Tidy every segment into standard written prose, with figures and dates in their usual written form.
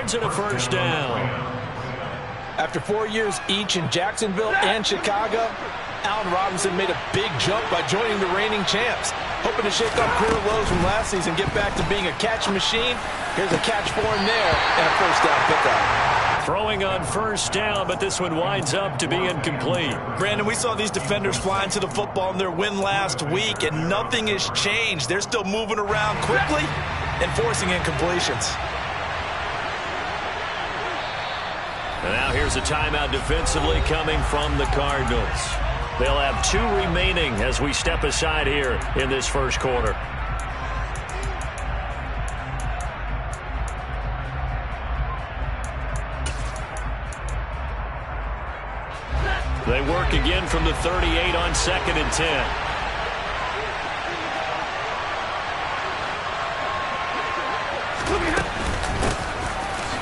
yards and a first down. After 4 years each in Jacksonville and Chicago, Allen Robinson made a big jump by joining the reigning champs. Hoping to shake off career lows from last season, get back to being a catch machine. Here's a catch for him there and a first down pickup. Throwing on first down, but this one winds up to be incomplete. Brandon, we saw these defenders flying to the football in their win last week, and nothing has changed. They're still moving around quickly and forcing incompletions. And now here's a timeout defensively coming from the Cardinals. They'll have 2 remaining as we step aside here in this first quarter. They work again from the 38 on 2nd and 10.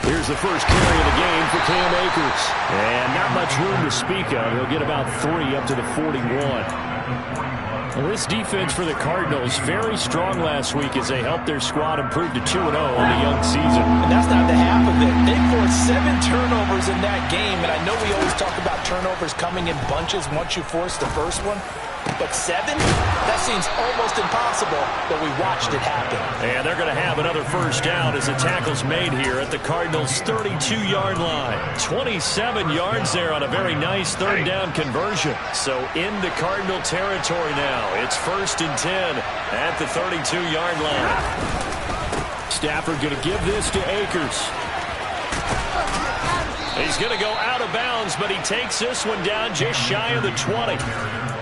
Here's the first carry of the game for Cam Akers. And not much room to speak of. He'll get about 3 up to the 41. Well, this defense for the Cardinals, very strong last week as they helped their squad improve to 2-0 on the young season. And that's not the half of it. They forced 7 turnovers in that game, and I know we always talk about turnovers coming in bunches once you force the first one. But 7? That seems almost impossible, but we watched it happen. And they're going to have another first down as the tackle's made here at the Cardinals' 32-yard line. 27 yards there on a very nice 3rd down conversion. So into Cardinal territory now. It's 1st and 10 at the 32-yard line. Stafford going to give this to Akers. He's going to go out of bounds, but he takes this one down just shy of the 20.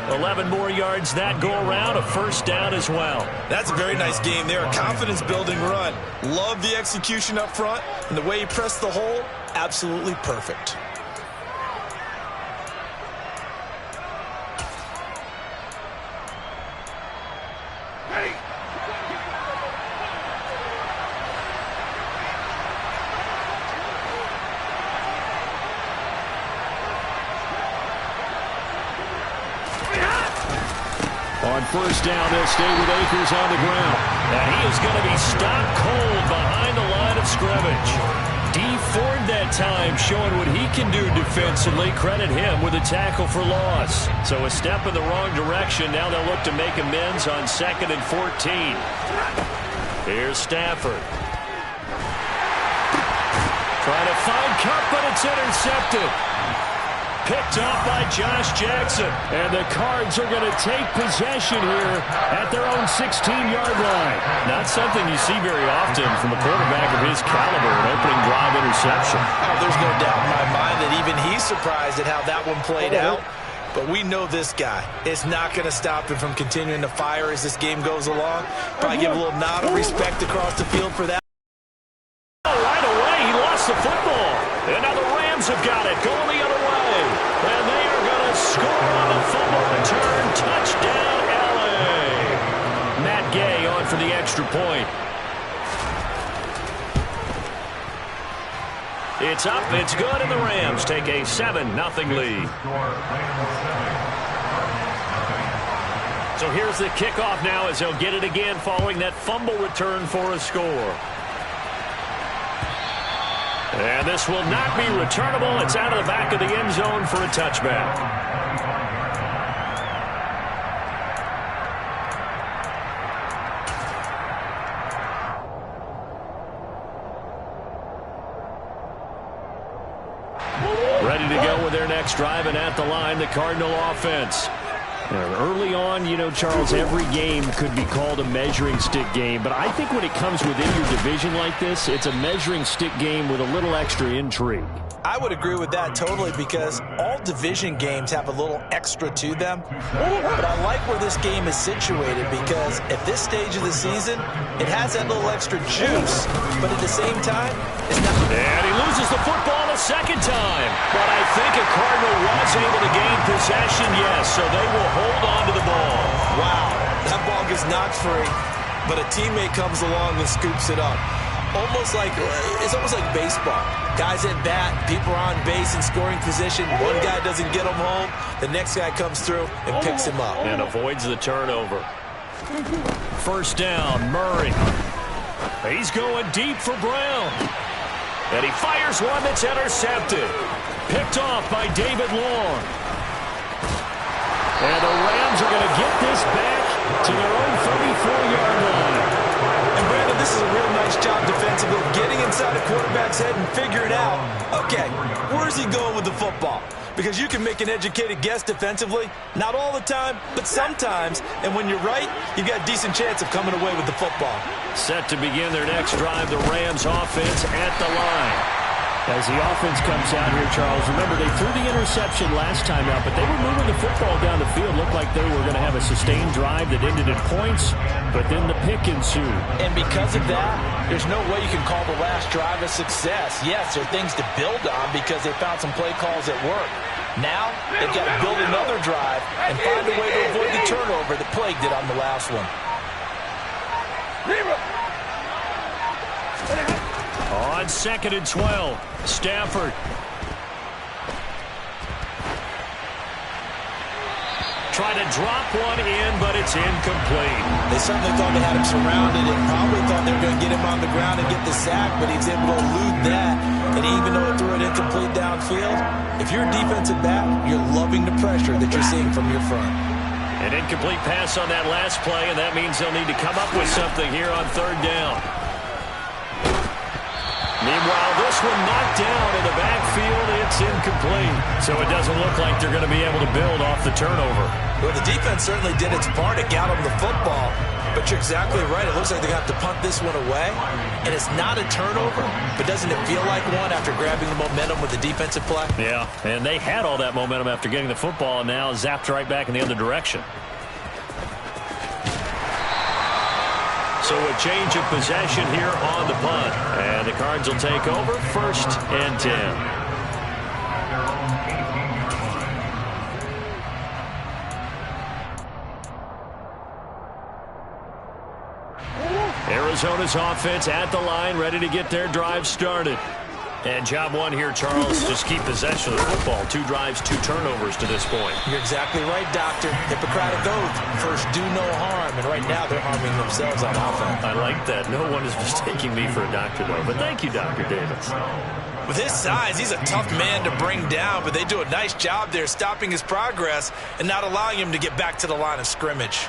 11 more yards that go around, a first down as well. That's a very nice game there, a confidence-building run. Love the execution up front, and the way he pressed the hole, absolutely perfect. On first down, they'll stay with Akers on the ground. And he is going to be stopped cold behind the line of scrimmage. Dee Ford that time showing what he can do defensively. Credit him with a tackle for loss. So a step in the wrong direction. Now they'll look to make amends on 2nd and 14. Here's Stafford. Trying to find Kupp, but it's intercepted. Picked off by Josh Jackson. And the Cards are going to take possession here at their own 16-yard line. Not something you see very often from a quarterback of his caliber, an opening drive interception. Oh, there's no doubt in my mind that even he's surprised at how that one played out. But we know this guy is not going to stop him from continuing to fire as this game goes along. Probably give a little nod of respect across the field for that. Oh, right away, he lost the football. And now the Rams have got it, going the other way. And they are going to score on the fumble return. Touchdown, L.A. Matt Gay on for the extra point. It's up, it's good, and the Rams take a 7-0 lead. So here's the kickoff now as they'll get it again following that fumble return for a score. And this will not be returnable. It's out of the back of the end zone for a touchback. Ready to go with their next drive, and at the line, the Cardinal offense. And early on, you know, Charles, every game could be called a measuring stick game. But I think when it comes within your division like this, it's a measuring stick game with a little extra intrigue. I would agree with that totally because all division games have a little extra to them. But I like where this game is situated because at this stage of the season, it has that little extra juice. But at the same time, it's not. And he loses the football a second time. But I think a Cardinal was able to gain possession, yes. So they will hold on to the ball. Wow, that ball gets knocked free, but a teammate comes along and scoops it up. It's almost like baseball. Guys at bat, people are on base in scoring position. One guy doesn't get him home. The next guy comes through and picks him up. And avoids the turnover. First down, Murray. He's going deep for Brown. And he fires one that's intercepted. Picked off by David Long. And the Rams are going to get this back to their own 34-yard line. And Brandon, this is a real nice job defensively, getting inside a quarterback's head and figuring out, okay, where's he going with the football? Because you can make an educated guess defensively, not all the time, but sometimes. And when you're right, you've got a decent chance of coming away with the football. Set to begin their next drive, the Rams offense at the line. As the offense comes out here, Charles, remember they threw the interception last time out, but they were moving the football down the field. Looked like they were going to have a sustained drive that ended in points, but then the pick ensued. And because of that, there's no way you can call the last drive a success. Yes, there are things to build on because they found some play calls that work. Now, they've got to build another drive and find a way to avoid the turnover that plagued it on the last one. On 2nd and 12, Stafford. Trying to drop one in, but it's incomplete. They certainly thought they had him surrounded and probably thought they were going to get him on the ground and get the sack, but he was able to elude that. And even though it threw it incomplete downfield, if you're a defensive back, you're loving the pressure that you're seeing from your front. An incomplete pass on that last play, and that means they'll need to come up with something here on 3rd down. Meanwhile, this one knocked down in the backfield. It's incomplete. So it doesn't look like they're going to be able to build off the turnover. Well, the defense certainly did its part to get them the football. But you're exactly right. It looks like they're going to have to punt this one away. And it's not a turnover, but doesn't it feel like one after grabbing the momentum with the defensive play? Yeah, and they had all that momentum after getting the football and now zapped right back in the other direction. So a change of possession here on the punt. And the Cards will take over 1st and 10. Arizona's offense at the line, ready to get their drive started. And job one here, Charles, just keep possession of the football. 2 drives, 2 turnovers to this point. You're exactly right, Doctor. Hippocratic oath. First, do no harm. And right now, they're harming themselves on offense. I like that. No one is mistaking me for a doctor, though. But thank you, Dr. Davis. With his size, he's a tough man to bring down, but they do a nice job there stopping his progress and not allowing him to get back to the line of scrimmage.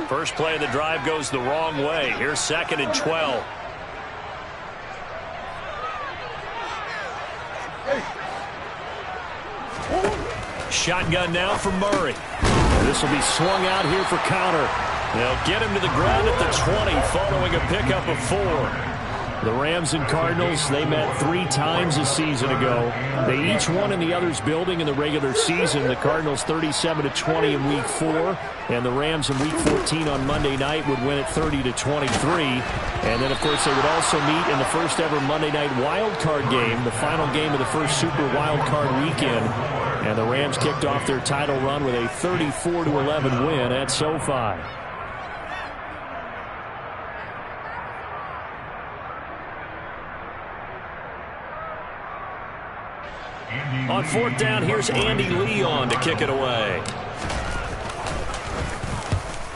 First play of the drive goes the wrong way. Here's 2nd and 12. Shotgun now for Murray. This will be swung out here for counter. They'll get him to the ground at the 20 following a pickup of 4. The Rams and Cardinals, they met 3 times a season ago. They each won in the other's building in the regular season. The Cardinals 37-20 in Week 4, and the Rams in Week 14 on Monday night would win it 30-23. And then, of course, they would also meet in the first ever Monday night wild card game, the final game of the first Super Wild Card weekend. And the Rams kicked off their title run with a 34-11 win at SoFi. On 4th down, here's Andy Leon to kick it away.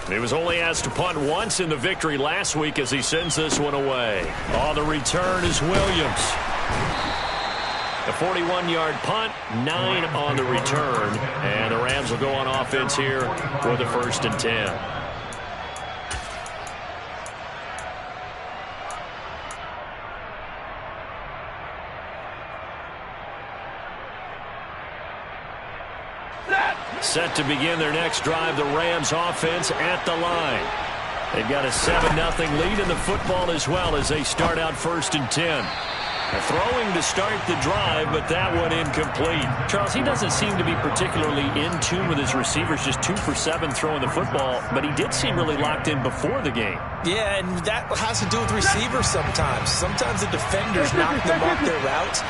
He was only asked to punt once in the victory last week as he sends this one away. On the return is Williams. A 41-yard punt, 9 on the return. And the Rams will go on offense here for the 1st and 10. Set to begin their next drive, the Rams offense at the line. They've got a 7-0 lead in the football as well as they start out 1st and 10. Throwing to start the drive, but that one incomplete. Charles, he doesn't seem to be particularly in tune with his receivers, just 2 for 7 throwing the football, but he did seem really locked in before the game. Yeah, and that has to do with receivers sometimes. Sometimes the defenders knock them off their routes,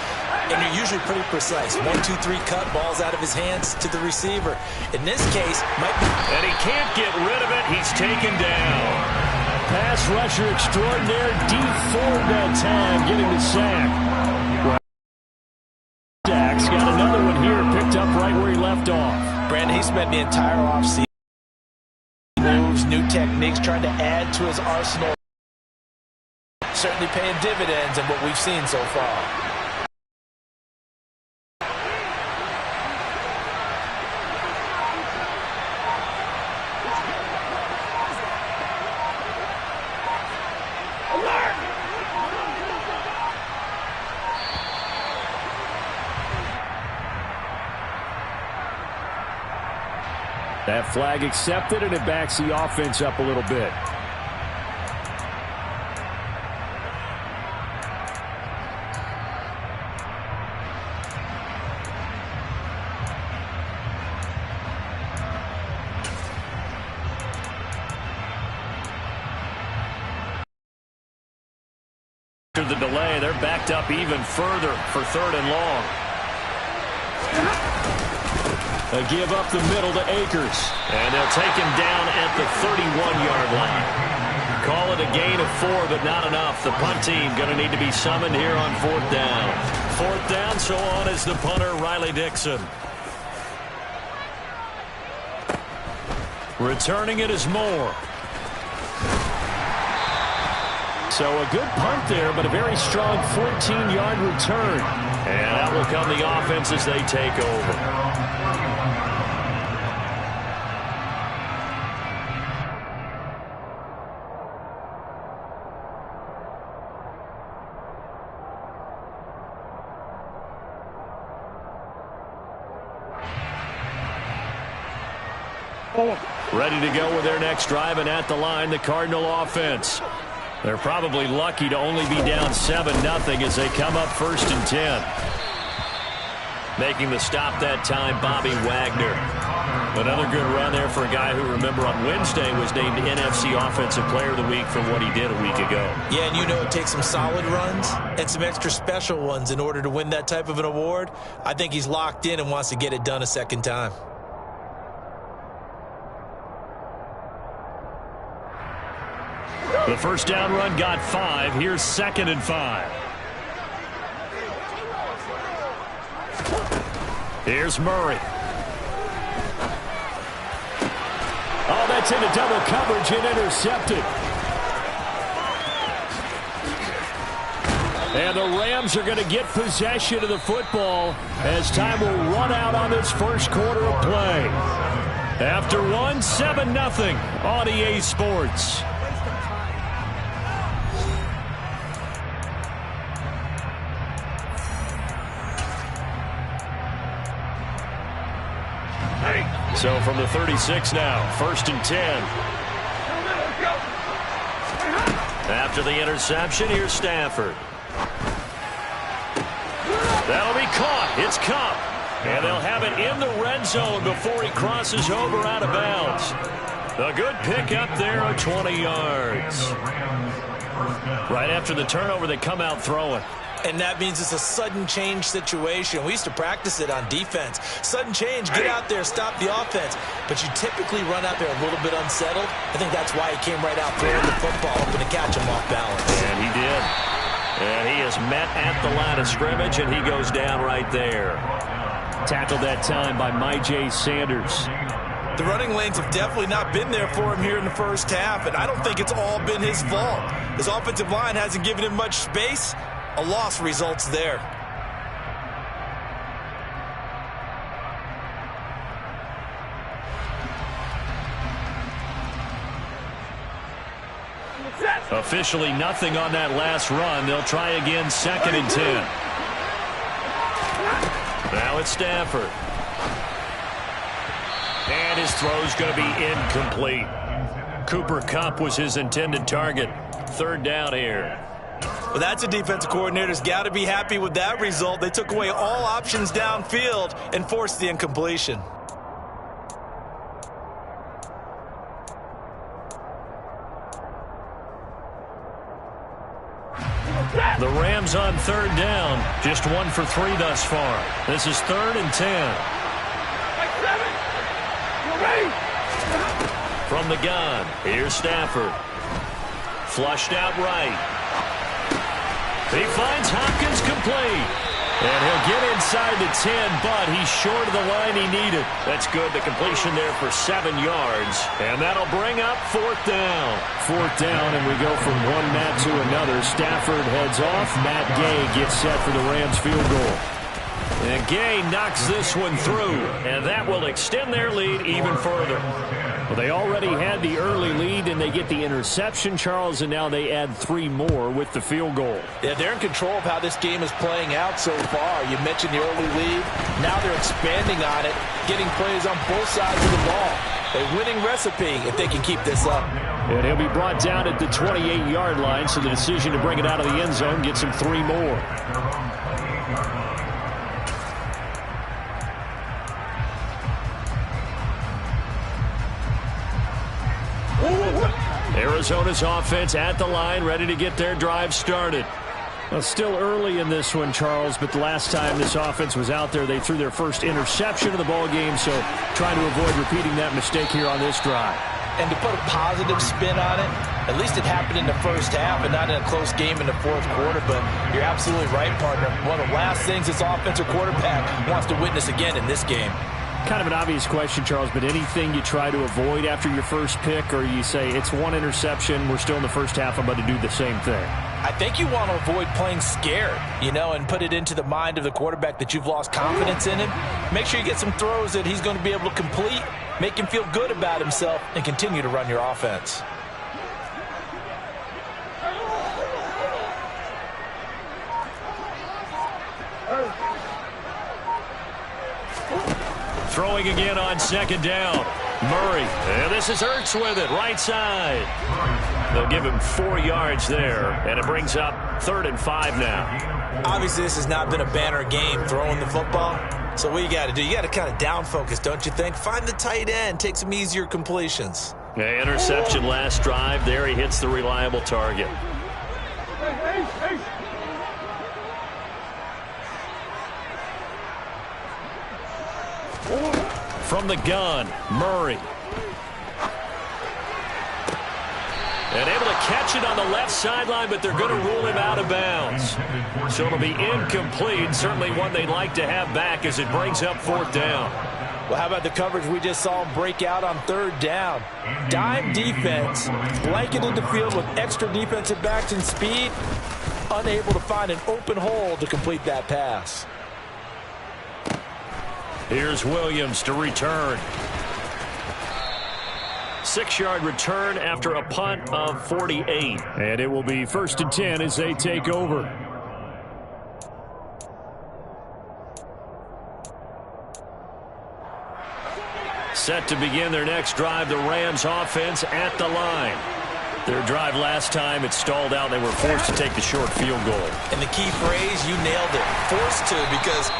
and they're usually pretty precise. 1, 2, 3 cut, balls out of his hands to the receiver. In this case, might be... And he can't get rid of it. He's taken down. Pass rusher extraordinaire, Dee Ford that time, getting the sack. Sacks got another one here, picked up right where he left off. Brandon, he spent the entire offseason moves, new techniques, trying to add to his arsenal. certainly paying dividends in what we've seen so far. That flag accepted, and it backs the offense up a little bit. After the delay, they're backed up even further for 3rd and long. A give up the middle to Akers. And they'll take him down at the 31-yard line. Call it a gain of 4, but not enough. The punt team going to need to be summoned here on 4th down. 4th down, so on is the punter, Riley Dixon. Returning it is Moore. So a good punt there, but a very strong 14-yard return. And that will come the offense as they take over. Ready to go with their next drive, and at the line, the Cardinal offense. They're probably lucky to only be down 7-0 as they come up 1st and 10. Making the stop that time, Bobby Wagner. Another good run there for a guy who, remember, on Wednesday was named NFC Offensive Player of the Week for what he did a week ago. Yeah, and you know it takes some solid runs and some extra special ones in order to win that type of an award. I think he's locked in and wants to get it done a second time. The first down run got 5. Here's 2nd and 5. Here's Murray. Oh, that's into double coverage and intercepted. And the Rams are going to get possession of the football as time will run out on this first quarter of play. After 7-0 on EA Sports. So from the 36 now, 1st and 10. After the interception, here's Stafford. That'll be caught. It's Kupp. And they'll have it in the red zone before he crosses over out of bounds. A good pickup there of 20 yards. Right after the turnover, they come out throwing. And that means it's a sudden change situation. We used to practice it on defense. Sudden change, get out there, stop the offense. But you typically run out there a little bit unsettled. I think that's why he came right out throwing the football, hoping to catch him off balance. And he did. And he is met at the line of scrimmage, and he goes down right there. Tackled that time by Myjai Sanders. The running lanes have definitely not been there for him here in the first half, and I don't think it's all been his fault. His offensive line hasn't given him much space. A loss results there. Officially nothing on that last run. They'll try again 2nd and 10. Now it's Stafford. And his throw's going to be incomplete. Cooper Kupp was his intended target. 3rd down here. Well, that's a defensive coordinator's got to be happy with that result. They took away all options downfield and forced the incompletion. The Rams on 3rd down. Just 1 for 3 thus far. This is 3rd and 10. From the gun, here's Stafford. Flushed out right. He finds Hopkins complete. And he'll get inside the 10, but he's short of the line he needed. That's good. The completion there for 7 yards. And that'll bring up 4th down. 4th down, and we go from one Matt to another. Stafford heads off. Matt Gay gets set for the Rams field goal. And Gay knocks this one through, and that will extend their lead even further. Well, they already had the early lead, and they get the interception, Charles, and now they add 3 more with the field goal. Yeah, they're in control of how this game is playing out so far. You mentioned the early lead. Now they're expanding on it, getting plays on both sides of the ball. A winning recipe if they can keep this up. And he'll be brought down at the 28-yard line, so the decision to bring it out of the end zone gets him 3 more. Arizona's offense at the line, ready to get their drive started. Well, still early in this one, Charles, but the last time this offense was out there, they threw their first interception of the ball game, so trying to avoid repeating that mistake here on this drive. And to put a positive spin on it, at least it happened in the first half and not in a close game in the 4th quarter, but you're absolutely right, partner. One of the last things this offensive quarterback wants to witness again in this game. Kind of an obvious question, Charles, but anything you try to avoid after your first pick, or you say it's 1 interception, we're still in the first half, I'm about to do the same thing? I think you want to avoid playing scared, and put it into the mind of the quarterback that you've lost confidence in him. Make sure you get some throws that he's going to be able to complete, make him feel good about himself, and continue to run your offense. Throwing again on 2nd down. Murray. And this is Ertz with it, right side. They'll give him 4 yards there, and it brings up 3rd and 5 now. Obviously, this has not been a banner game throwing the football. So what you got to do, you got to kind of down focus, don't you think? Find the tight end, take some easier completions. Yeah, interception last drive. There he hits the reliable target. From the gun, Murray. And able to catch it on the left sideline, but they're going to rule him out of bounds. So it'll be incomplete. Certainly one they'd like to have back as it brings up 4th down. Well, how about the coverage we just saw him break out on 3rd down? Dime defense, blanketed the field with extra defensive backs and speed, unable to find an open hole to complete that pass. Here's Williams to return. 6-yard return after a punt of 48. And it will be 1st and 10 as they take over. Set to begin their next drive, the Rams offense at the line. Their drive last time, it stalled out. They were forced to take the short field goal. And the key phrase, you nailed it. Forced to, because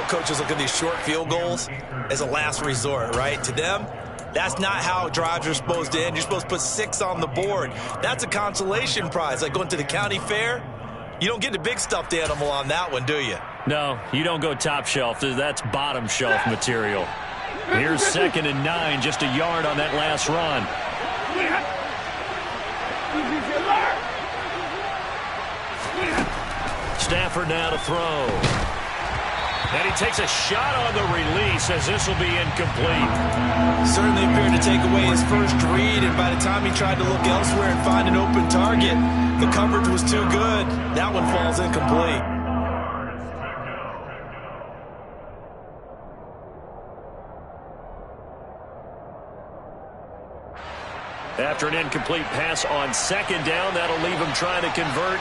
coaches look at these short field goals as a last resort, right? To them, that's not how drives are supposed to end. You're supposed to put 6 on the board. That's a consolation prize. Like going to the county fair, you don't get the big stuffed animal on that one, do you? No, you don't go top shelf. That's bottom shelf material. Here's 2nd and 9, just a yard on that last run. Stafford now to throw. And he takes a shot on the release as this will be incomplete. Certainly appeared to take away his first read, and by the time he tried to look elsewhere and find an open target, the coverage was too good. That one falls incomplete. After an incomplete pass on 2nd down, that'll leave him trying to convert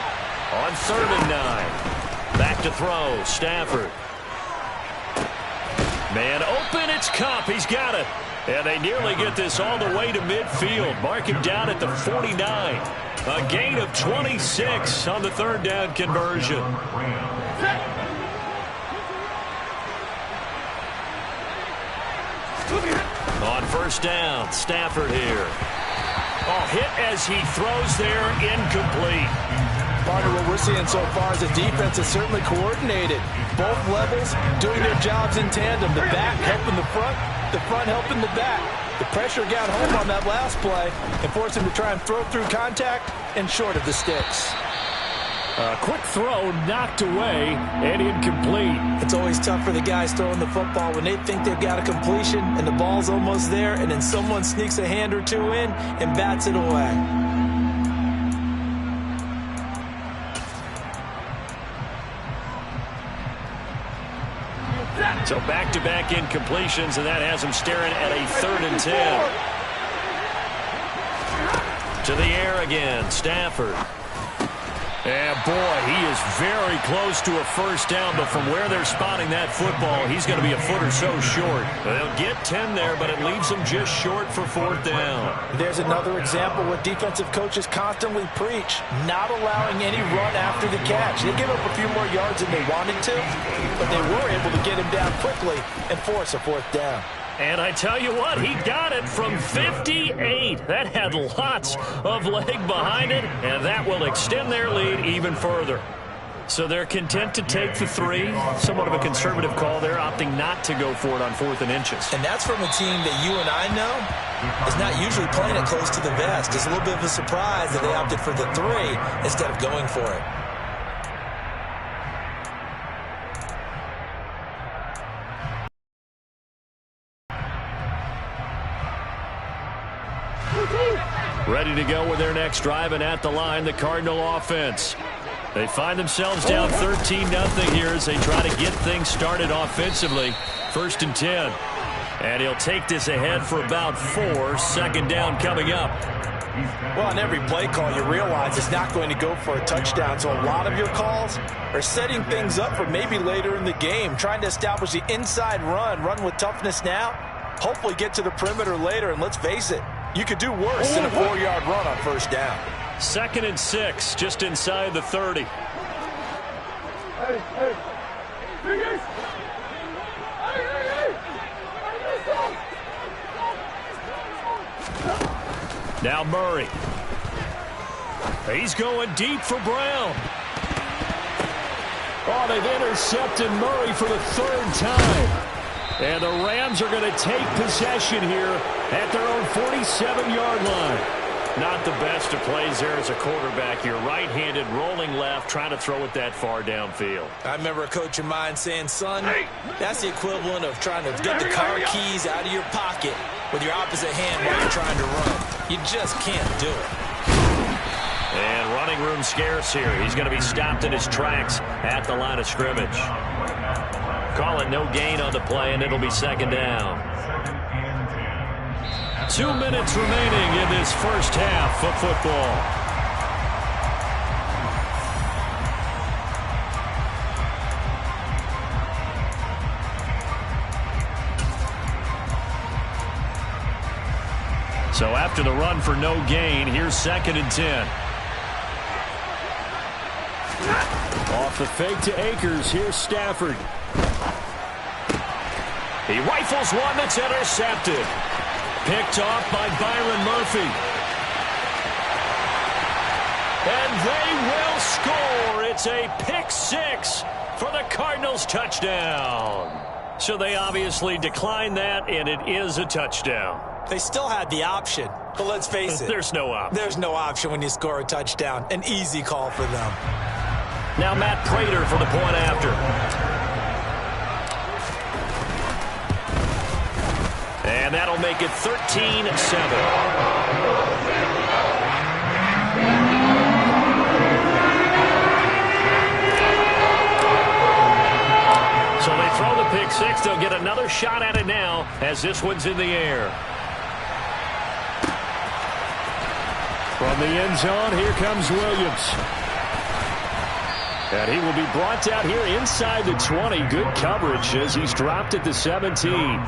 on 3rd and 9. Back to throw, Stafford. Man open, it's Kupp. He's got it. And they nearly get this all the way to midfield. Mark him down at the 49. A gain of 26 on the 3rd down conversion. On 1st down, Stafford here. Oh, hit as he throws there, incomplete. Partner, what we're seeing so far is the defense is certainly coordinated. Both levels doing their jobs in tandem. The back helping the front helping the back. The pressure got home on that last play and forced him to try and throw through contact and short of the sticks. Quick throw knocked away and incomplete. It's always tough for the guys throwing the football when they think they've got a completion and the ball's almost there, and then someone sneaks a hand or two in and bats it away. So back-to-back incompletions, and that has him staring at a 3rd and 10. To the air again, Stafford. And boy, he is very close to a first down, but from where they're spotting that football, he's going to be a foot or so short. They'll get 10 there, but it leaves them just short for 4th down. There's another example what defensive coaches constantly preach, not allowing any run after the catch. They give up a few more yards than they wanted to, but they were able to get him down quickly and force a 4th down. And I tell you what, he got it from 58. That had lots of leg behind it, and that will extend their lead even further. So they're content to take the 3. Somewhat of a conservative call there, opting not to go for it on 4th and inches. And that's from a team that you and I know is not usually playing it close to the vest. It's a little bit of a surprise that they opted for the 3 instead of going for it. Ready to go with their next drive, and at the line, the Cardinal offense. They find themselves down 13-0 here as they try to get things started offensively. 1st and 10. And he'll take this ahead for about 4. 2nd down coming up. Well, on every play call, you realize it's not going to go for a touchdown. So a lot of your calls are setting things up for maybe later in the game, trying to establish the inside run with toughness now, hopefully get to the perimeter later, and let's face it, you could do worse than a 4-yard run on 1st down. 2nd and 6, just inside the 30. Now Murray. He's going deep for Brown. Oh, they've intercepted Murray for the 3rd time. And the Rams are going to take possession here at their own 47-yard line. Not the best of plays there as a quarterback. You're right-handed, rolling left, trying to throw it that far downfield. I remember a coach of mine saying, son, that's the equivalent of trying to get the car keys out of your pocket with your opposite hand while you're trying to run. You just can't do it. And running room scarce here. He's going to be stopped in his tracks at the line of scrimmage. Call it no gain on the play, and it'll be 2nd down. 2 minutes remaining in this first half of football. So after the run for no gain, here's 2nd and 10. Off the fake to Akers, here's Stafford. He rifles one that's intercepted. Picked off by Byron Murphy. And they will score. It's a pick 6 for the Cardinals touchdown. So they obviously declined that, and it is a touchdown. They still had the option, but let's face it. There's no option. There's no option when you score a touchdown. An easy call for them. Now Matt Prater for the point after. And that'll make it 13-7. So they throw the pick 6. They'll get another shot at it now as this one's in the air. From the end zone, here comes Williams. And he will be brought down here inside the 20. Good coverage as he's dropped at the 17.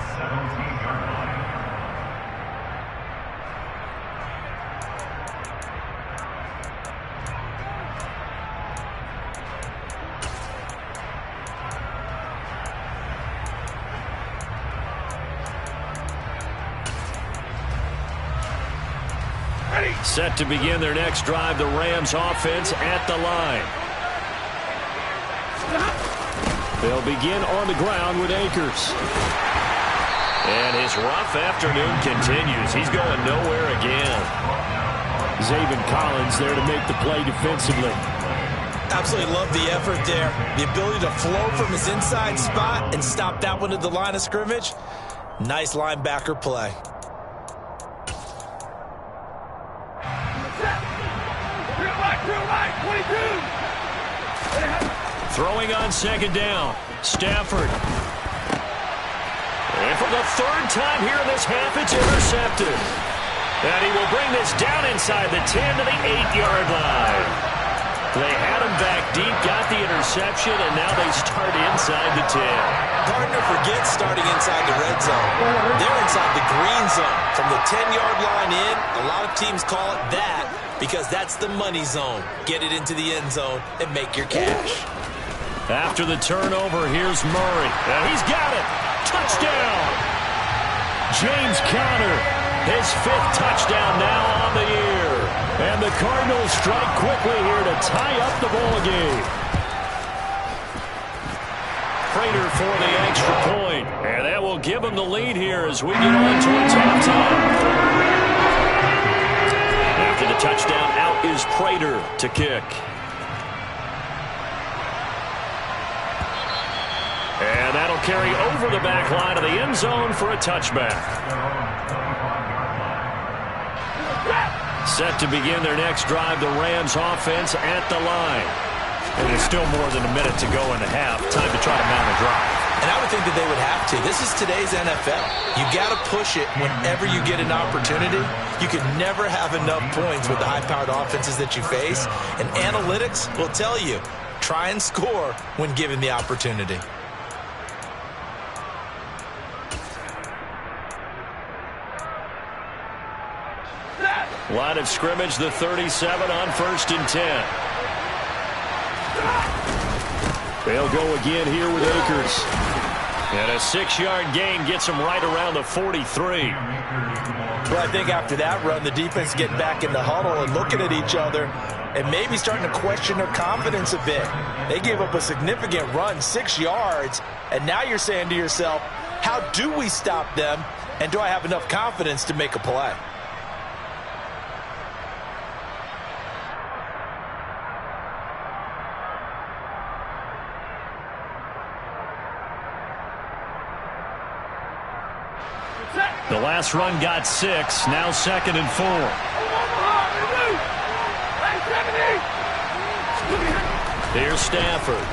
Set to begin their next drive, the Rams offense at the line. They'll begin on the ground with Akers. And his rough afternoon continues. He's going nowhere again. Zaven Collins there to make the play defensively. Absolutely love the effort there. The ability to flow from his inside spot and stop that one at the line of scrimmage. Nice linebacker play. Throwing on second down. Stafford. And for the third time here in this half, it's intercepted. And he will bring this down inside the 10 to the 8-yard line. They had him back deep, got the interception, and now they start inside the 10. Partner forgets starting inside the red zone. They're inside the green zone. From the 10-yard line in, a lot of teams call it that because that's the money zone. Get it into the end zone and make your cash. After the turnover, here's Murray. And he's got it. Touchdown. James Conner, his 5th touchdown now on the year. And the Cardinals strike quickly here to tie up the ball game. Prater for the extra point. And that will give them the lead here as we get on towards halftime. After the touchdown, out is Prater to kick. And that'll carry over the back line of the end zone for a touchback. Set to begin their next drive, the Rams offense at the line. And there's still more than a minute to go in the half. Time to try to mount a drive. And I would think that they would have to. This is today's NFL. You got to push it whenever you get an opportunity. You can never have enough points with the high-powered offenses that you face. And analytics will tell you, try and score when given the opportunity. Line of scrimmage, the 37 on 1st and 10. They'll go again here with Akers. And a 6-yard gain gets them right around the 43. Well, I think after that run, the defense getting back in the huddle and looking at each other and maybe starting to question their confidence a bit. They gave up a significant run, 6 yards, and now you're saying to yourself, how do we stop them, and do I have enough confidence to make a play? The last run got 6, now 2nd and 4. Here's Stafford.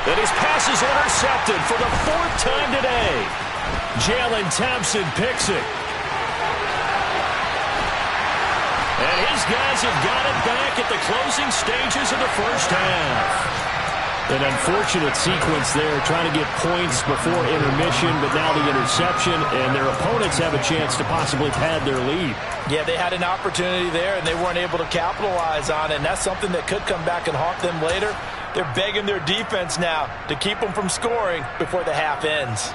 And his pass is intercepted for the 4th time today. Jalen Thompson picks it. And his guys have got it back at the closing stages of the first half. An unfortunate sequence there, trying to get points before intermission, but now the interception, and their opponents have a chance to possibly pad their lead. Yeah, they had an opportunity there, and they weren't able to capitalize on it, and that's something that could come back and haunt them later. They're begging their defense now to keep them from scoring before the half ends.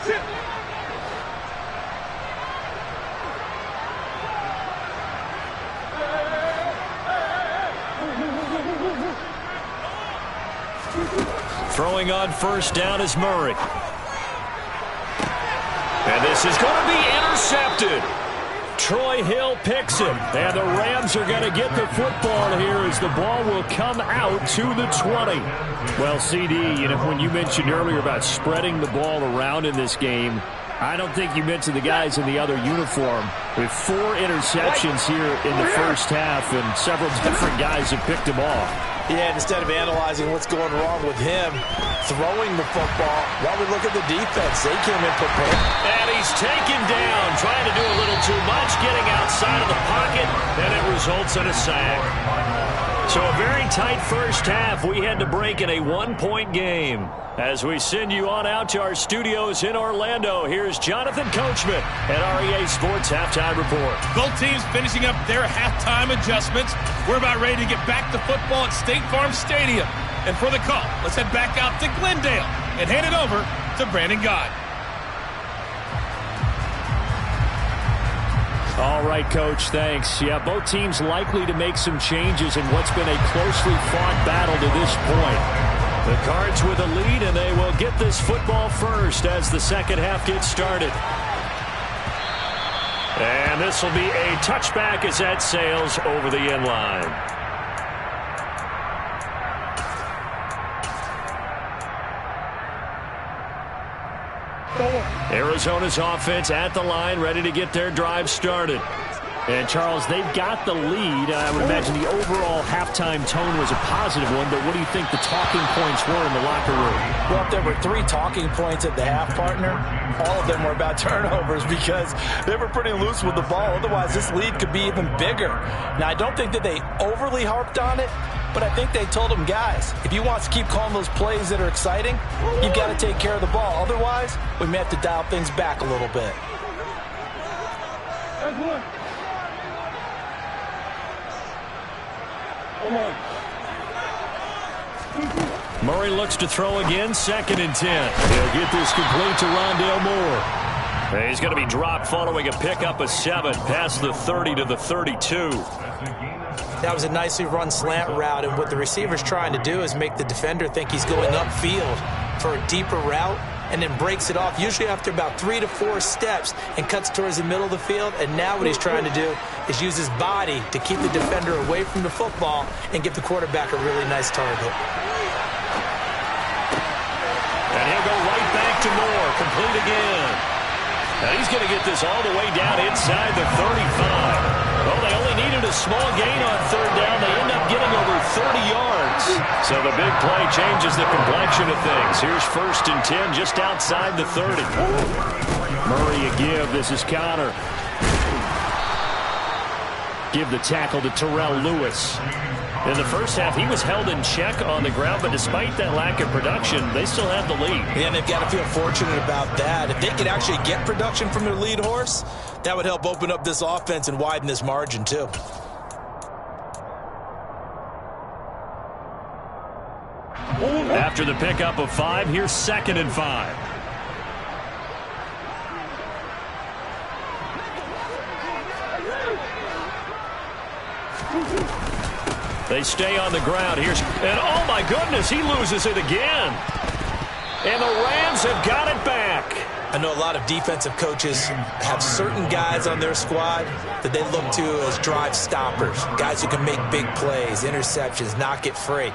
Throwing on 1st down is Murray. And this is going to be intercepted. Troy Hill picks it. And the Rams are going to get the football here as the ball will come out to the 20. Well, CD, you know, when you mentioned earlier about spreading the ball around in this game, I don't think you mentioned the guys in the other uniform. With 4 interceptions here in the first half, and several different guys have picked them off. Yeah, instead of analyzing what's going wrong with him throwing the football, while we look at the defense, they came in prepared. And he's taken down, trying to do a little too much, getting outside of the pocket, and it results in a sack. So a very tight first half. We had to break in a 1-point game. As we send you on out to our studios in Orlando, here's Jonathan Coachman at REA Sports Halftime Report. Both teams finishing up their halftime adjustments. We're about ready to get back to football at State Farm Stadium. And for the call, let's head back out to Glendale and hand it over to Brandon Gaud. All right, Coach, thanks. Yeah, both teams likely to make some changes in what's been a closely fought battle to this point. The Cards with a lead, and they will get this football first as the second half gets started. And this will be a touchback as that sails over the end line. Arizona's offense at the line, ready to get their drive started. And, Charles, they've got the lead. I would imagine the overall halftime tone was a positive one, but what do you think the talking points were in the locker room? Well, if there were 3 talking points at the half, partner, all of them were about turnovers because they were pretty loose with the ball. Otherwise, this lead could be even bigger. Now, I don't think that they overly harped on it, but I think they told them, guys, if you want to keep calling those plays that are exciting, you've got to take care of the ball. Otherwise, we may have to dial things back a little bit. Murray looks to throw again, 2nd and 10. He'll get this complete to Rondale Moore. He's going to be dropped following a pickup of 7 past the 30 to the 32. That was a nicely run slant route, and what the receiver's trying to do is make the defender think he's going upfield for a deeper route, and then breaks it off, usually after about 3 to 4 steps, and cuts towards the middle of the field. And now what he's trying to do is use his body to keep the defender away from the football and give the quarterback a really nice target. And he'll go right back to Moore, complete again. And he's going to get this all the way down inside the 35. Well, they only needed a small gain on 3rd down. They end up getting over 30 yards. So the big play changes the complexion of things. Here's 1st and 10 just outside the 30. Murray a give. This is Connor. Give the tackle to Terrell Lewis. In the first half, he was held in check on the ground, but despite that lack of production, they still have the lead. Yeah, and they've got to feel fortunate about that. If they could actually get production from their lead horse, that would help open up this offense and widen this margin, too. After the pickup of 5, here's 2nd and 5. They stay on the ground. And oh my goodness, he loses it again. And the Rams have got it back. I know a lot of defensive coaches have certain guys on their squad that they look to as drive stoppers, guys who can make big plays, interceptions, knock it free.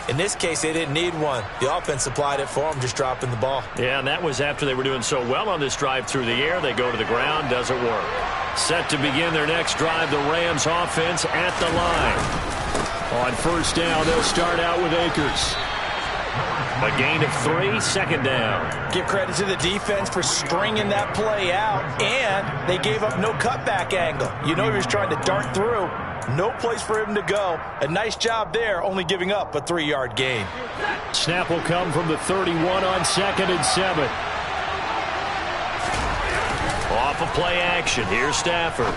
In this case, they didn't need one. The offense supplied it for them, just dropping the ball. Yeah, and that was after they were doing so well on this drive through the air. They go to the ground, doesn't work. Set to begin their next drive, the Rams offense at the line. On 1st down, they'll start out with Akers. A gain of 3, 2nd down. Give credit to the defense for stringing that play out, and they gave up no cutback angle. You know he was trying to dart through. No place for him to go. A nice job there, only giving up a 3-yard gain. Snap will come from the 31 on 2nd and 7. Off of play action. Here's Stafford.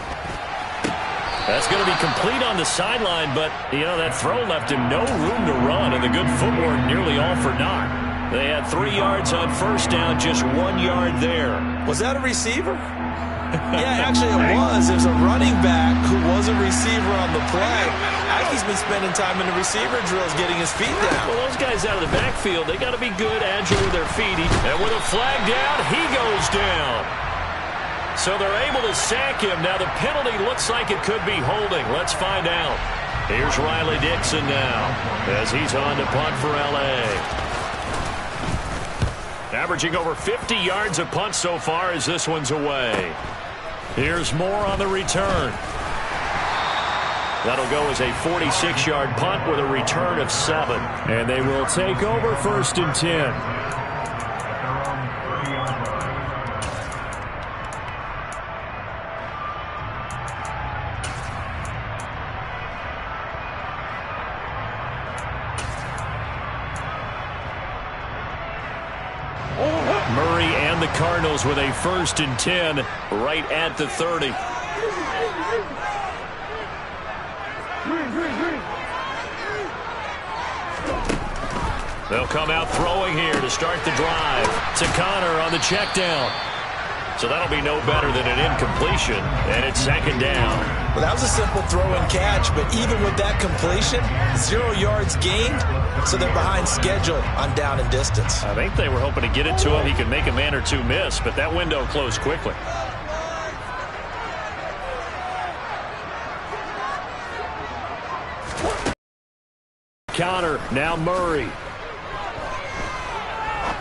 That's going to be complete on the sideline, but, you know, that throw left him no room to run, and the good footwork nearly all for naught. They had 3 yards on 1st down, just 1 yard there. Was that a receiver? Yeah, actually it was. There's a running back who was a receiver on the play. He's been spending time in the receiver drills getting his feet down. Well, those guys out of the backfield, they got to be good, agile with their feet. And with a flag down, he goes down. So they're able to sack him. Now the penalty looks like it could be holding. Let's find out. Here's Riley Dixon now as he's on to punt for L.A. Averaging over 50 yards a punt so far as this one's away. Here's Moore on the return. That'll go as a 46-yard punt with a return of 7. And they will take over 1st and 10. Murray and the Cardinals with a 1st and 10 right at the 30. They'll come out throwing here to start the drive. To Connor on the check down. So that'll be no better than an incompletion, and it's 2nd down. Well, that was a simple throw and catch, but even with that completion, 0 yards gained, so they're behind schedule on down and distance. I think they were hoping to get it to him. He could make a man or two miss, but that window closed quickly. Connor, now Murray.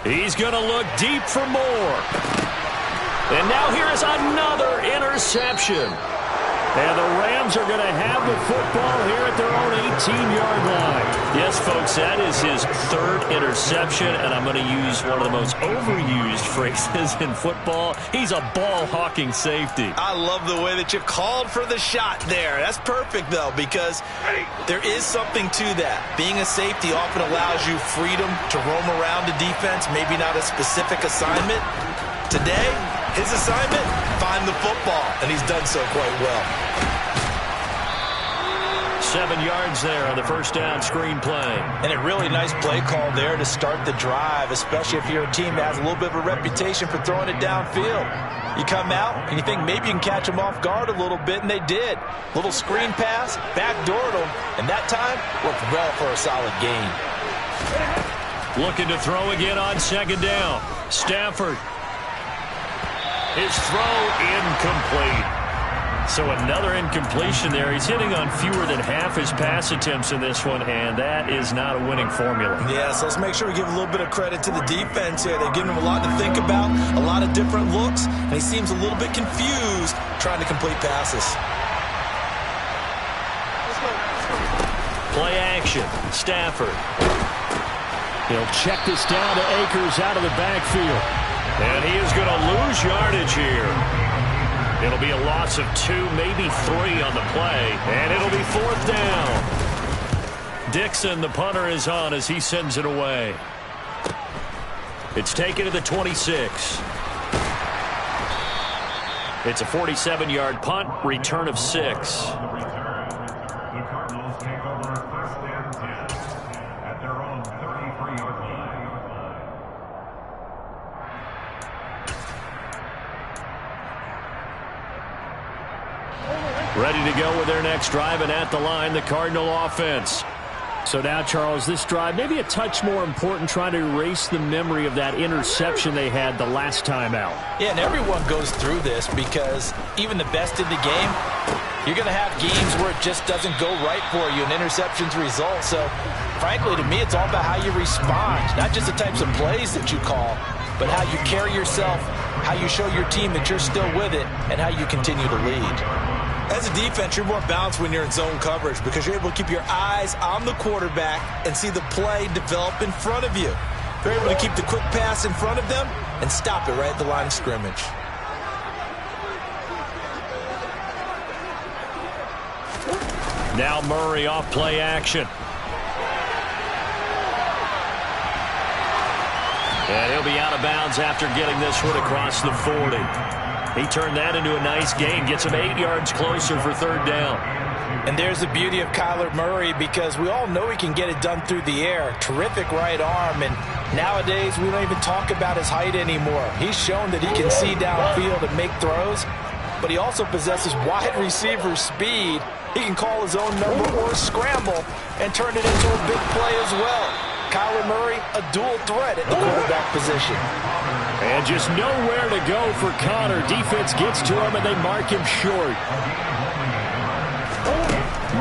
He's going to look deep for more. And now here is another interception. And the Rams are going to have the football here at their own 18-yard line. Yes, folks, that is his third interception, and I'm going to use one of the most overused phrases in football. He's a ball-hawking safety. I love the way that you called for the shot there. That's perfect, though, because there is something to that. Being a safety often allows you freedom to roam around the defense, maybe not a specific assignment. Today, his assignment, find the football, and he's done so quite well. 7 yards there on the first down screen play. And a really nice play call there to start the drive, especially if you're a team that has a little bit of a reputation for throwing it downfield. You come out, and you think maybe you can catch them off guard a little bit, and they did. Little screen pass, backdoored them, and that time worked well for a solid gain. Looking to throw again on second down. Stafford. His throw incomplete. So another incompletion there. He's hitting on fewer than half his pass attempts in this one, and that is not a winning formula. Yeah, so let's make sure we give a little bit of credit to the defense here. They've given him a lot to think about, a lot of different looks, and he seems a little bit confused trying to complete passes. Play action. Stafford. He'll check this down to Akers out of the backfield. And he is going to lose yardage here. It'll be a loss of 2, maybe 3 on the play. And it'll be fourth down. Dixon, the punter, is on as he sends it away. It's taken to the 26. It's a 47-yard punt, return of 6. Ready to go with their next drive, and at the line, the Cardinal offense. So now, Charles, this drive maybe a touch more important, trying to erase the memory of that interception they had the last time out. Yeah, and everyone goes through this because even the best in the game, you're going to have games where it just doesn't go right for you, and interceptions result. So, frankly, to me, it's all about how you respond, not just the types of plays that you call, but how you carry yourself, how you show your team that you're still with it, and how you continue to lead. As a defense, you're more balanced when you're in zone coverage because you're able to keep your eyes on the quarterback and see the play develop in front of you. You're able to keep the quick pass in front of them and stop it right at the line of scrimmage. Now Murray off play action. And he'll be out of bounds after getting this one across the 40. He turned that into a nice gain, gets him 8 yards closer for third down. And there's the beauty of Kyler Murray because we all know he can get it done through the air. Terrific right arm, and nowadays we don't even talk about his height anymore. He's shown that he can see downfield and make throws, but he also possesses wide receiver speed. He can call his own number or scramble and turn it into a big play as well. Kyler Murray, a dual threat at the quarterback position. And just nowhere to go for Connor. Defense gets to him, and they mark him short.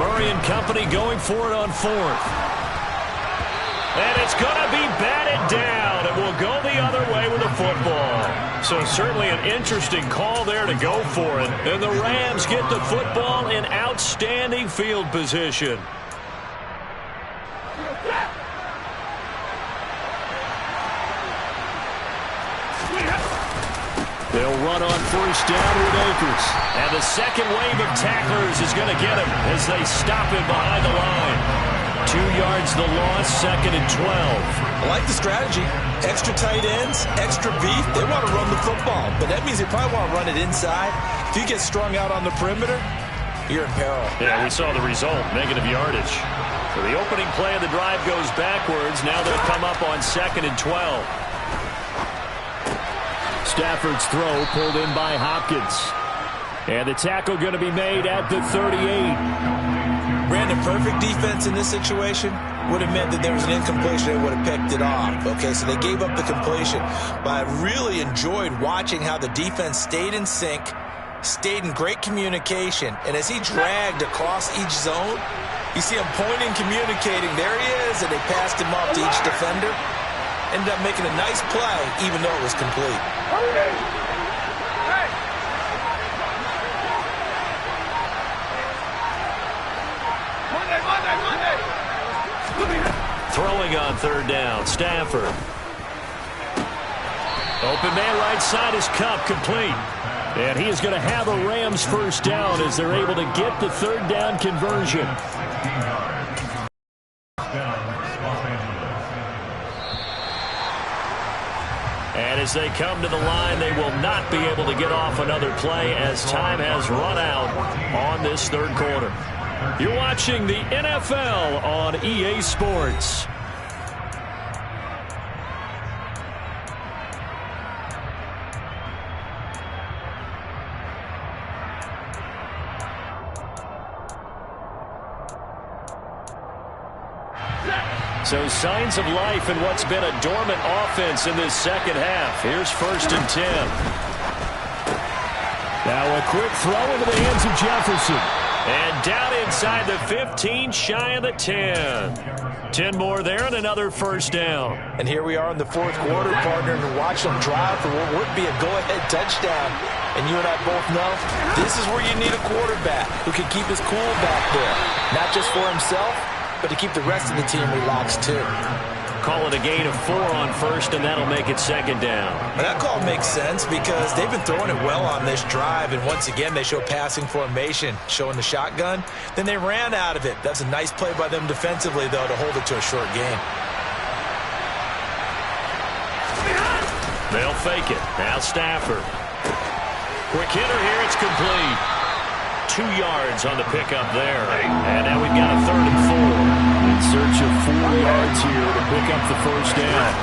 Murray and company going for it on fourth. And it's going to be batted down. It will go the other way with the football. So certainly an interesting call there to go for it. And the Rams get the football in outstanding field position. They'll run on first down with Akers. And the second wave of tacklers is going to get him as they stop him behind the line. 2 yards the loss, second and 12. I like the strategy. Extra tight ends, extra beef. They want to run the football, but that means they probably want to run it inside. If you get strung out on the perimeter, you're in peril. Yeah, we saw the result, negative yardage. So the opening play of the drive goes backwards. Now they'll come up on second and 12. Stafford's throw pulled in by Hopkins. And the tackle going to be made at the 38. Brandon, perfect defense in this situation would have meant that there was an incompletion. They would have picked it off. Okay, so they gave up the completion. But I really enjoyed watching how the defense stayed in sync, stayed in great communication. And as he dragged across each zone, you see him pointing, communicating. There he is, and they passed him off to each defender. ended up making a nice play, even though it was complete. Throwing on third down, Stafford. Open man right side is Kupp, complete. And he is going to have a Rams first down as they're able to get the third down conversion. And as they come to the line, they will not be able to get off another play as time has run out on this third quarter. You're watching the NFL on EA Sports. So signs of life in what's been a dormant offense in this second half. Here's 1st and 10. Now a quick throw into the hands of Jefferson. And down inside the 15, shy of the 10. 10 more there and another first down. And here we are in the fourth quarter, partner, and watch them drive for what would be a go-ahead touchdown. And you and I both know this is where you need a quarterback who can keep his cool back there. Not just for himself, but to keep the rest of the team relaxed too. Call it a gain of 4 on first, and that'll make it second down. And that call makes sense because they've been throwing it well on this drive, and once again they show passing formation, showing the shotgun. Then they ran out of it. That's a nice play by them defensively, though, to hold it to a short gain. They'll fake it. Now Stafford. Quick hitter here. It's complete. 2 yards on the pickup there. And now we've got a 3rd and 4. In search of 4 yards here to pick up the first down.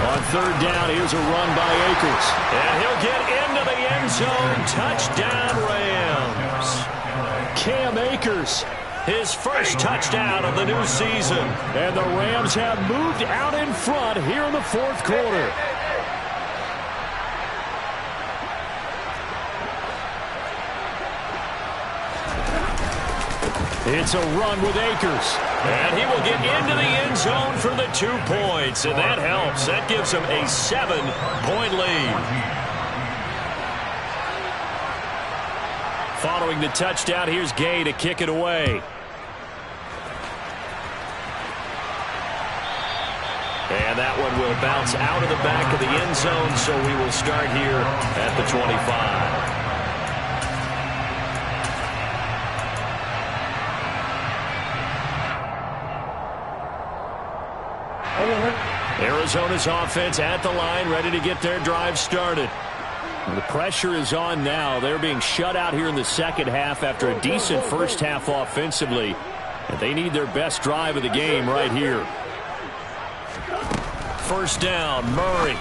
On third down, here's a run by Akers. And he'll get into the end zone. Touchdown, Rams. Cam Akers. His first touchdown of the new season. And the Rams have moved out in front here in the fourth quarter. It's a run with Akers. And he will get into the end zone for the 2 points. And that helps. That gives him a 7-point lead. Following the touchdown, here's Gay to kick it away. And that one will bounce out of the back of the end zone, so we will start here at the 25. Arizona's offense at the line, ready to get their drive started. The pressure is on now. They're being shut out here in the second half after a decent first half offensively. And they need their best drive of the game right here. First down, Murray.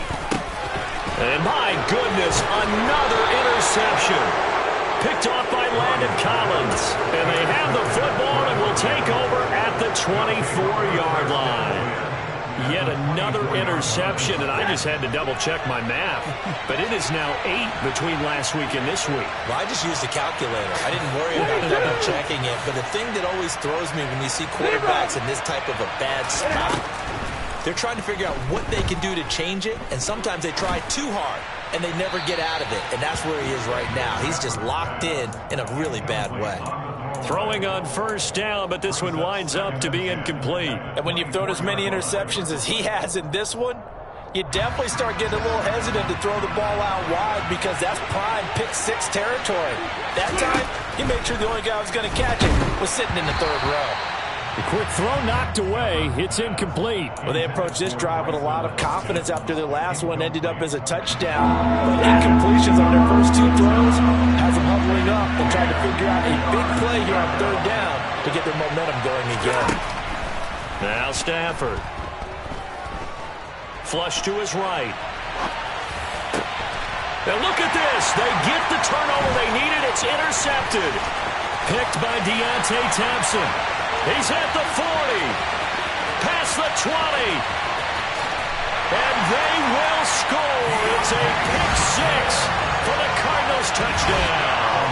And my goodness, another interception. Picked off by Landon Collins. And they have the football and will take over at the 24-yard line. Yet another interception, and I just had to double-check my math. But it is now 8 between last week and this week. Well, I just used the calculator. I didn't worry about double-checking it. But the thing that always throws me when you see quarterbacks in this type of a bad spot, they're trying to figure out what they can do to change it, and sometimes they try too hard, and they never get out of it. And that's where he is right now. He's just locked in a really bad way. Throwing on first down, but this one winds up to be incomplete. And when you've thrown as many interceptions as he has in this one, you definitely start getting a little hesitant to throw the ball out wide because that's prime pick 6 territory. That time, he made sure the only guy who was going to catch it was sitting in the third row. The quick throw knocked away. It's incomplete. Well, they approached this drive with a lot of confidence after their last one ended up as a touchdown. But incompletions on their first 2 throws has them huddling up and trying to figure out a big play here on third down to get their momentum going again. Now Stafford. Flush to his right. And look at this. They get the turnover they needed. It's intercepted. Picked by Deontay Thompson. He's at the 40, past the 20, and they will score. It's a pick 6 for the Cardinals touchdown.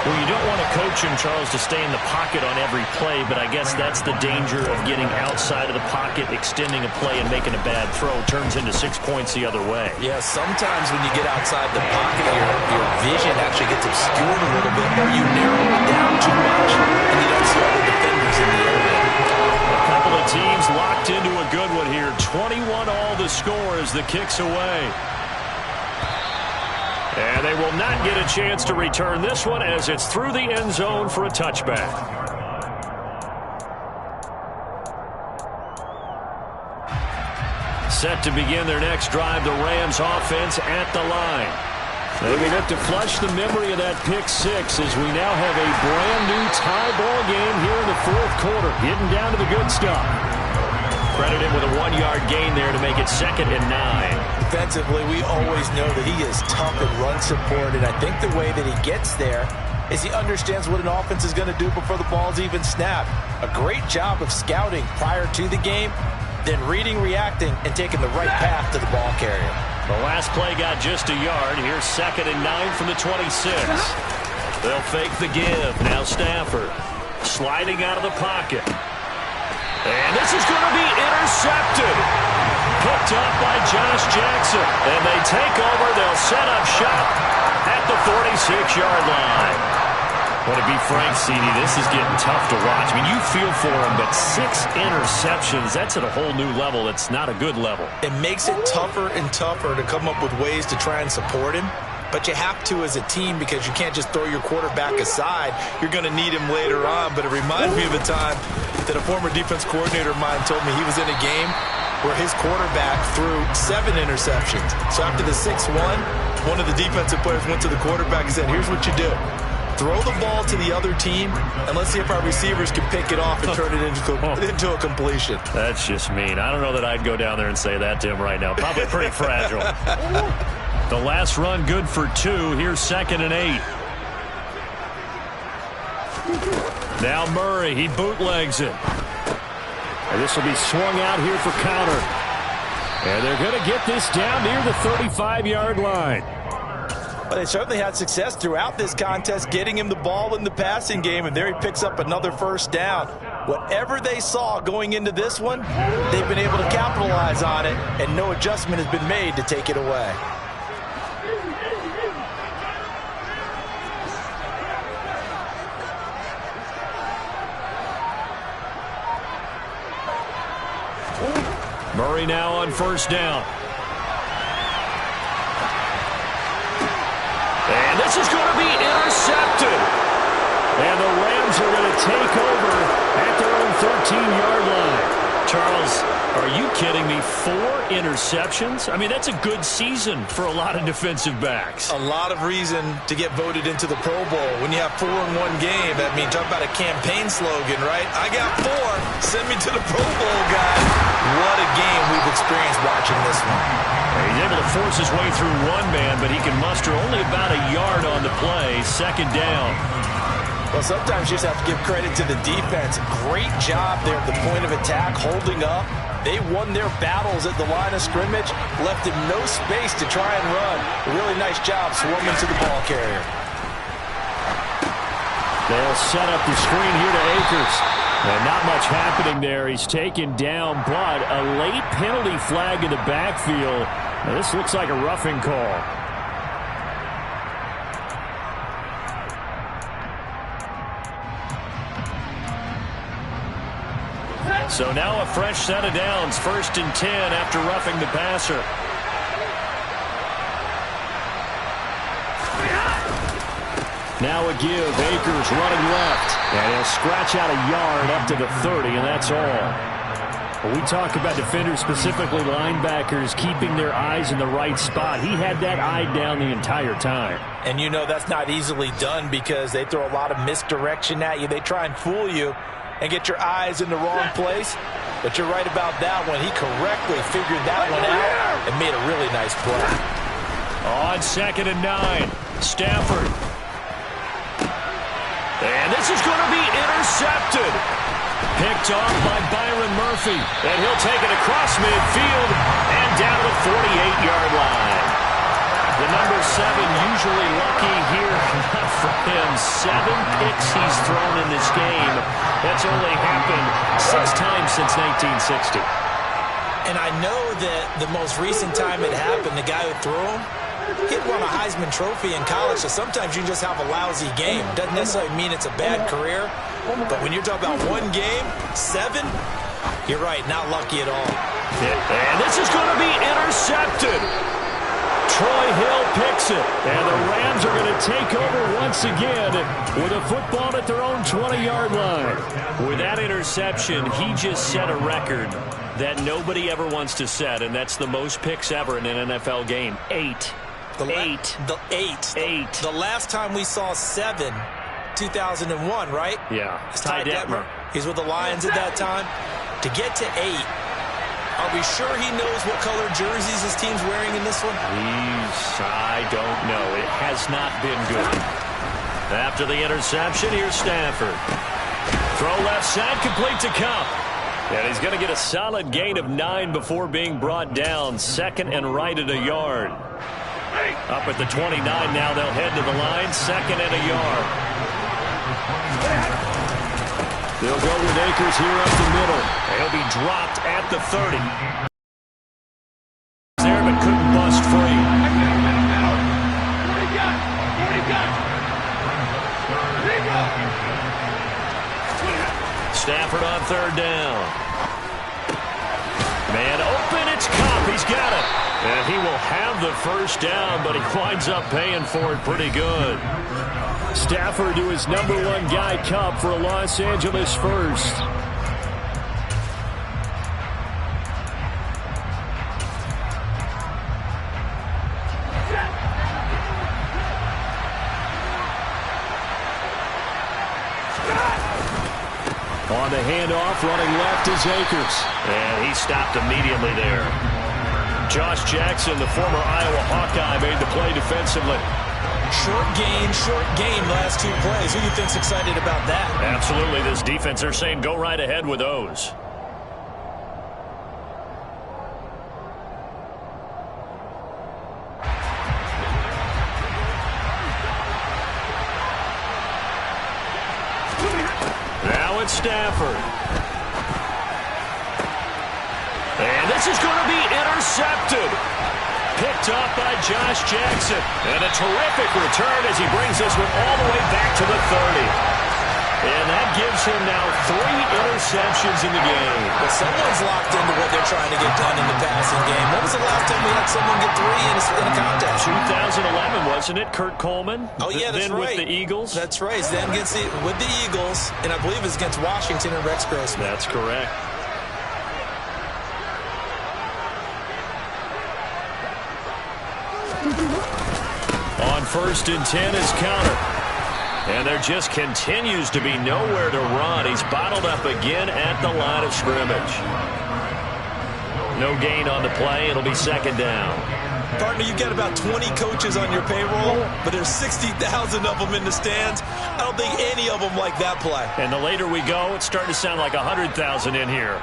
Well, you don't want to coach him, Charles, to stay in the pocket on every play, but I guess that's the danger of getting outside of the pocket, extending a play, and making a bad throw. Turns into 6 points the other way. Yeah, sometimes when you get outside the pocket, your vision actually gets obscured a little bit, or you narrow it down too much, and you don't see all the defenders in the area. A couple of teams locked into a good one here. 21 all the score as the kick's away. And they will not get a chance to return this one as it's through the end zone for a touchback. Set to begin their next drive, the Rams offense at the line. They will look to flush the memory of that pick six as we now have a brand new tie ball game here in the fourth quarter, getting down to the good stuff. Credit him with a 1-yard gain there to make it 2nd and 9. Defensively, we always know that he is tough in run support, and I think the way that he gets there is he understands what an offense is going to do before the ball's even snapped. A great job of scouting prior to the game, then reading, reacting, and taking the right path to the ball carrier. The last play got just a yard. Here's 2nd and 9 from the 26. They'll fake the give. Now Stafford sliding out of the pocket. And this is going to be intercepted. Picked up by Josh Jackson. And they take over. They'll set up shop at the 46-yard line. Want to be frank, CD, this is getting tough to watch. I mean, you feel for him, but 6 interceptions, that's at a whole new level. It's not a good level. It makes it tougher and tougher to come up with ways to try and support him. But you have to as a team because you can't just throw your quarterback aside. You're going to need him later on. But it reminds me of a time that a former defense coordinator of mine told me he was in a game where his quarterback threw 7 interceptions. So after the 6-1, one of the defensive players went to the quarterback and said, here's what you do. Throw the ball to the other team, and let's see if our receivers can pick it off and turn it into a completion. That's just mean. I don't know that I'd go down there and say that to him right now. Probably pretty fragile. The last run good for 2. Here's 2nd and 8. Now Murray, he bootlegs it. And this will be swung out here for counter. And they're going to get this down near the 35-yard line. But they certainly had success throughout this contest getting him the ball in the passing game, and there he picks up another first down. Whatever they saw going into this one, they've been able to capitalize on it, and no adjustment has been made to take it away. Murray now on first down. And this is going to be intercepted. And the Rams are going to take over at their own 13-yard line. Charles, are you kidding me? 4 interceptions? I mean, that's a good season for a lot of defensive backs. A lot of reason to get voted into the Pro Bowl. When you have 4 in one game, that means talk about a campaign slogan, right? I got 4. Send me to the Pro Bowl, guys. What a game we've experienced watching this one. He's able to force his way through one man, but he can muster only about a yard on the play. 2nd down. Well, sometimes you just have to give credit to the defense. Great job there at the point of attack, holding up. They won their battles at the line of scrimmage, left him no space to try and run. A really nice job swarming to the ball carrier. They'll set up the screen here to Akers. And not much happening there. He's taken down, but a late penalty flag in the backfield. Now, this looks like a roughing call. So now a fresh set of downs. 1st and 10 after roughing the passer. Now a give. Akers running left. And he'll scratch out a yard up to the 30, and that's all. When we talk about defenders, specifically linebackers, keeping their eyes in the right spot, he had that eye down the entire time. And you know that's not easily done because they throw a lot of misdirection at you. They try and fool you and get your eyes in the wrong place. But you're right about that one. He correctly figured that one out and made a really nice play. On 2nd and 9, Stafford. And this is going to be intercepted. Picked off by Byron Murphy. And he'll take it across midfield and down to the 48-yard line. The number 7 usually lucky here. Not for him. 7 picks he's thrown in this game. That's only happened 6 times since 1960. And I know that the most recent time it happened, the guy who threw him, he won a Heisman Trophy in college, so sometimes you just have a lousy game. Doesn't necessarily mean it's a bad career, but when you're talking about one game, 7, you're right, not lucky at all. And this is going to be intercepted. Troy Hill picks it, and the Rams are going to take over once again with a football at their own 20-yard line. With that interception, he just set a record that nobody ever wants to set, and that's the most picks ever in an NFL game. 8. The last time we saw 7, 2001, right? Yeah. It's Ty Detmer. He's with the Lions at that time. To get to 8, are we sure he knows what color jerseys his team's wearing in this one? I don't know. It has not been good. After the interception, here's Stafford. Throw left side, complete to Kupp. And he's going to get a solid gain of 9 before being brought down. 2nd and right at a yard. Up at the 29 now, they'll head to the line. 2nd and a yard. They'll go with Akers here up the middle. He'll be dropped at the 30. There, but couldn't bust free. Stafford on 3rd down. Man open, it's Kupp. He's got it. And he will have the 1st down, but he winds up paying for it pretty good. Stafford to his number 1 guy, Kupp, for a Los Angeles 1st. On the handoff, running left is Akers. And he stopped immediately there. Josh Jackson, the former Iowa Hawkeye, made the play defensively. Short game, last 2 plays. Who do you think's excited about that? Absolutely. This defense, they're saying go right ahead with those. Now it's Stafford. And this is going to be intercepted. Picked up by Josh Jackson. And a terrific return as he brings this one all the way back to the 30. And that gives him now 3 interceptions in the game. But someone's locked into what they're trying to get done in the passing game. When was the last time we had someone get 3 in a contest? 2011, wasn't it? Kurt Coleman? Oh, yeah, that's then right. With the Eagles? That's right. Then with the Eagles, and I believe it's against Washington and Rex Grossman. That's correct. On 1st and 10 is Counter. And there just continues to be nowhere to run. He's bottled up again at the line of scrimmage. No gain on the play. It'll be 2nd down. Partner, you've got about 20 coaches on your payroll, but there's 60,000 of them in the stands. I don't think any of them like that play. And the later we go, it's starting to sound like 100,000 in here.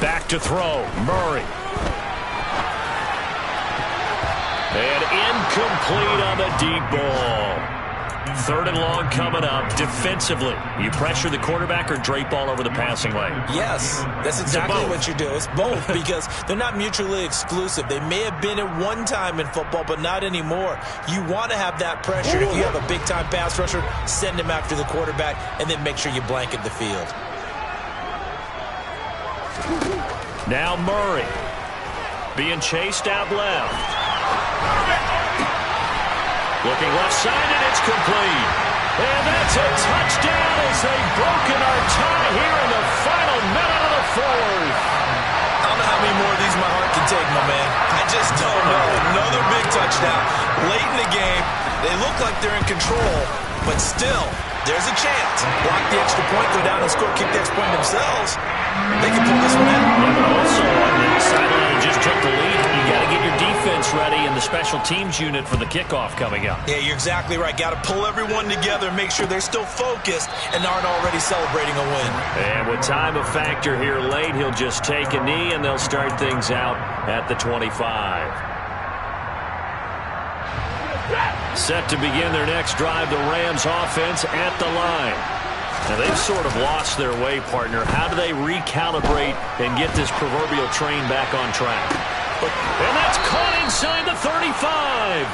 Back to throw, Murray. And incomplete on the deep ball. 3rd and long coming up. Defensively, you pressure the quarterback or drape all over the passing lane? Yes, that's exactly what you do. It's both because they're not mutually exclusive. They may have been at one time in football, but not anymore. You want to have that pressure. If you have a big-time pass rusher, send him after the quarterback, and then make sure you blanket the field. Now Murray being chased out left. Looking left side, and it's complete. And that's a touchdown as they've broken our tie here in the final minute of the 4th. I don't know how many more of these my heart can take, my man. I just don't know. Another big touchdown. Late in the game, they look like they're in control, but still, there's a chance. Block the extra point, go down and score, kick the extra point themselves. They can pull this one out. Yeah, but also on this special teams unit for the kickoff coming up. Yeah, you're exactly right. Got to pull everyone together and make sure they're still focused and aren't already celebrating a win. And with time a factor here late, he'll just take a knee, and they'll start things out at the 25. Set to begin their next drive, the Rams offense at the line. Now, they've sort of lost their way, partner. How do they recalibrate and get this proverbial train back on track? And that's caught inside the 35.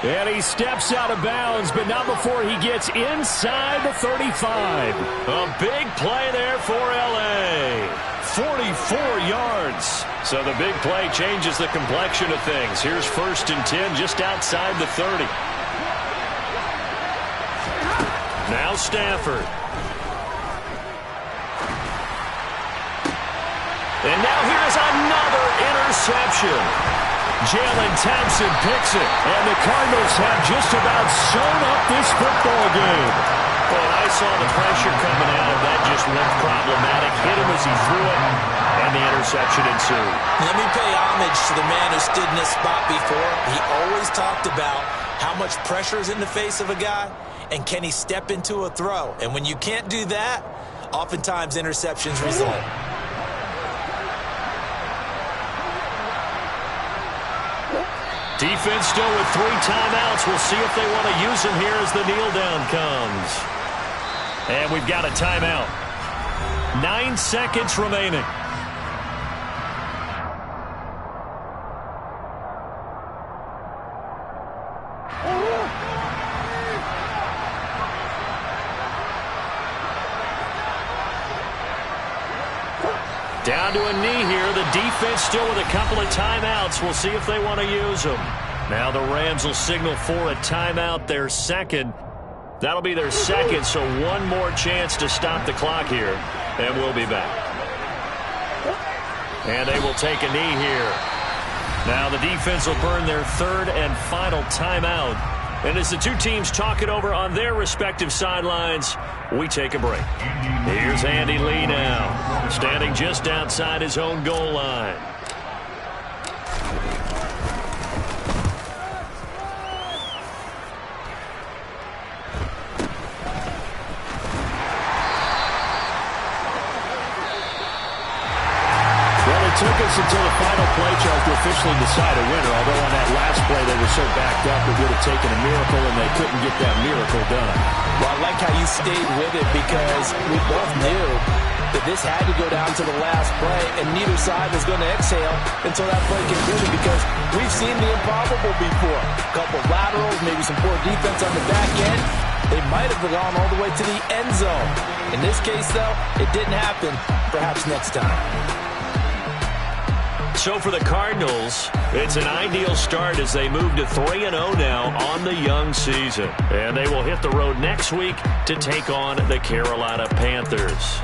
And he steps out of bounds, but not before he gets inside the 35. A big play there for L.A. 44 yards. So the big play changes the complexion of things. Here's 1st and 10 just outside the 30. Now Stafford. And now here's another interception. Jalen Thompson picks it, and the Cardinals have just about sewn up this football game. Well, I saw the pressure coming out, that just looked problematic. Hit him as he threw it, and the interception ensued. Let me pay homage to the man who stood in this spot before. He always talked about how much pressure is in the face of a guy, and can he step into a throw. And when you can't do that, oftentimes interceptions result. Defense still with 3 timeouts. We'll see if they want to use them here as the kneel down comes. And we've got a timeout. 9 seconds remaining. Down to a knee here. The defense still with a couple of timeouts. We'll see if they want to use them. Now the Rams will signal for a timeout, their second. That'll be their second, so one more chance to stop the clock here. And we'll be back. And they will take a knee here. Now the defense will burn their 3rd and final timeout. And as the two teams talk it over on their respective sidelines, we take a break. Here's Andy Lee now, standing just outside his own goal line. Took us until the final play, Charles, to officially decide a winner, although on that last play they were so backed up it would have taken a miracle, and they couldn't get that miracle done. Well, I like how you stayed with it, because we both knew that this had to go down to the last play, and neither side was going to exhale until that play concluded, because we've seen the improbable before. A couple laterals, maybe some poor defense on the back end. They might have gone all the way to the end zone. In this case, though, it didn't happen. Perhaps next time. So for the Cardinals, it's an ideal start as they move to 3-0 now on the young season. And they will hit the road next week to take on the Carolina Panthers.